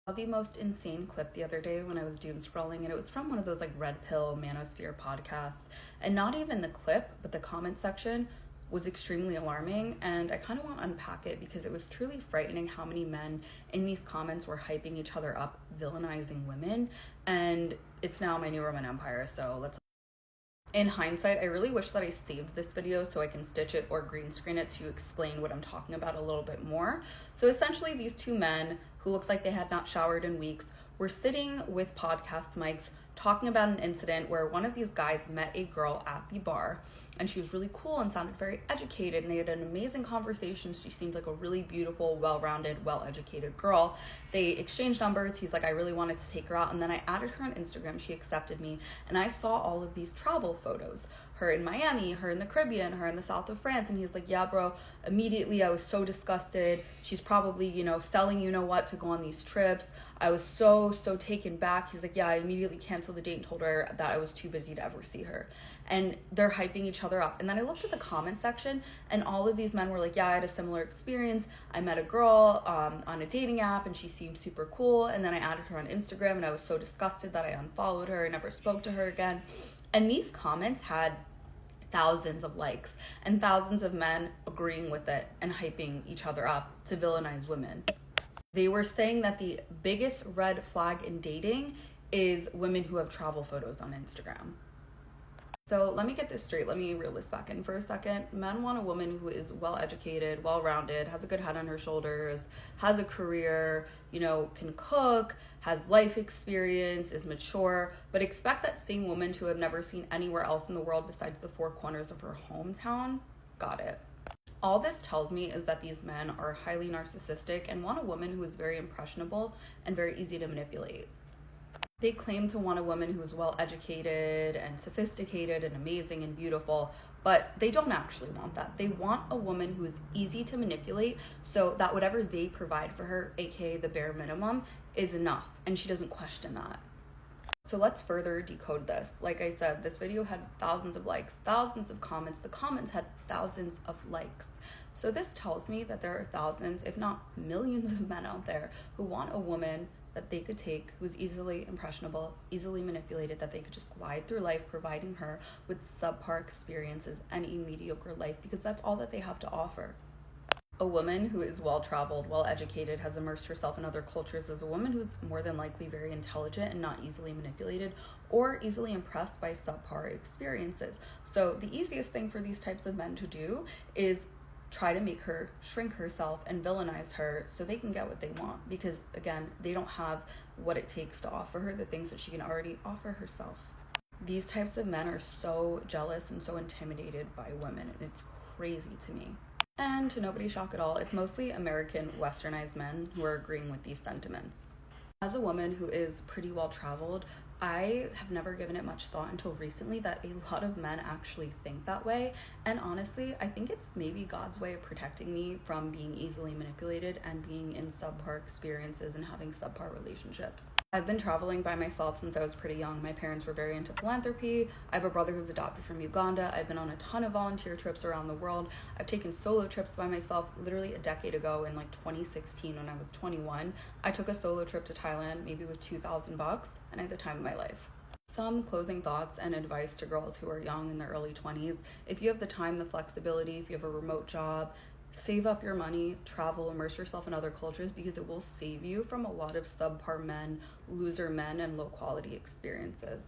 Saw the most insane clip the other day when I was doom scrolling, and it was from one of those like red pill manosphere podcasts. And not even the clip, but the comment section was extremely alarming. And I kind of want to unpack it because it was truly frightening how many men in these comments were hyping each other up, villainizing women. And it's now my new Roman Empire, so let's. In hindsight, I really wish that I saved this video so I can stitch it or green screen it to explain what I'm talking about a little bit more. So essentially, these two men who looked like they had not showered in weeks were sitting with podcast mics talking about an incident where one of these guys met a girl at the bar, and she was really cool and sounded very educated, and they had an amazing conversation. She seemed like a really beautiful, well-rounded, well-educated girl. They exchanged numbers. He's like, I really wanted to take her out, and then I added her on Instagram. She accepted me, and I saw all of these travel photos, her in Miami, her in the Caribbean, her in the south of France. And he's like, yeah, bro, immediately I was so disgusted. She's probably, selling what to go on these trips. I was so taken back. He's like, yeah, I immediately canceled the date and told her that I was too busy to ever see her. And they're hyping each other up. And then I looked at the comment section, and all of these men were like, yeah, I had a similar experience. I met a girl on a dating app, and she seemed super cool. And then I added her on Instagram, and I was so disgusted that I unfollowed her and never spoke to her again. And these comments had thousands of likes and thousands of men agreeing with it and hyping each other up to villainize women. They were saying that the biggest red flag in dating is women who have travel photos on Instagram. So let me get this straight. Let me reel this back in for a second. Men want a woman who is well-educated, well-rounded, has a good head on her shoulders, has a career, can cook, has life experience, is mature, but expect that same woman to have never seen anywhere else in the world besides the four corners of her hometown. Got it. All this tells me is that these men are highly narcissistic and want a woman who is very impressionable and very easy to manipulate. They claim to want a woman who is well educated and sophisticated and amazing and beautiful, but they don't actually want that. They want a woman who is easy to manipulate so that whatever they provide for her, aka the bare minimum, is enough, and she doesn't question that. So let's further decode this. Like I said, this video had thousands of likes, thousands of comments. The comments had thousands of likes. So this tells me that there are thousands, if not millions of men out there who want a woman that they could take, who's easily impressionable, easily manipulated, that they could just glide through life providing her with subpar experiences and a mediocre life, because that's all that they have to offer. A woman who is well-traveled, well-educated, has immersed herself in other cultures is a woman who's more than likely very intelligent and not easily manipulated or easily impressed by subpar experiences. So the easiest thing for these types of men to do is try to make her shrink herself and villainize her so they can get what they want, because again, they don't have what it takes to offer her the things that she can already offer herself. These types of men are so jealous and so intimidated by women, and it's crazy to me. And to nobody's shock at all, it's mostly American westernized men who are agreeing with these sentiments. As a woman who is pretty well traveled, I have never given it much thought until recently that a lot of men actually think that way. And honestly, I think it's maybe God's way of protecting me from being easily manipulated and being in subpar experiences and having subpar relationships. I've been traveling by myself since I was pretty young. My parents were very into philanthropy. I have a brother who's adopted from Uganda. I've been on a ton of volunteer trips around the world. I've taken solo trips by myself. Literally a decade ago in 2016 when I was 21, I took a solo trip to Thailand, maybe with $2,000, and I had the time of my life. Some closing thoughts and advice to girls who are young in their early 20s. If you have the time, the flexibility, if you have a remote job, save up your money, travel, immerse yourself in other cultures, because it will save you from a lot of subpar men, loser men, and low quality experiences.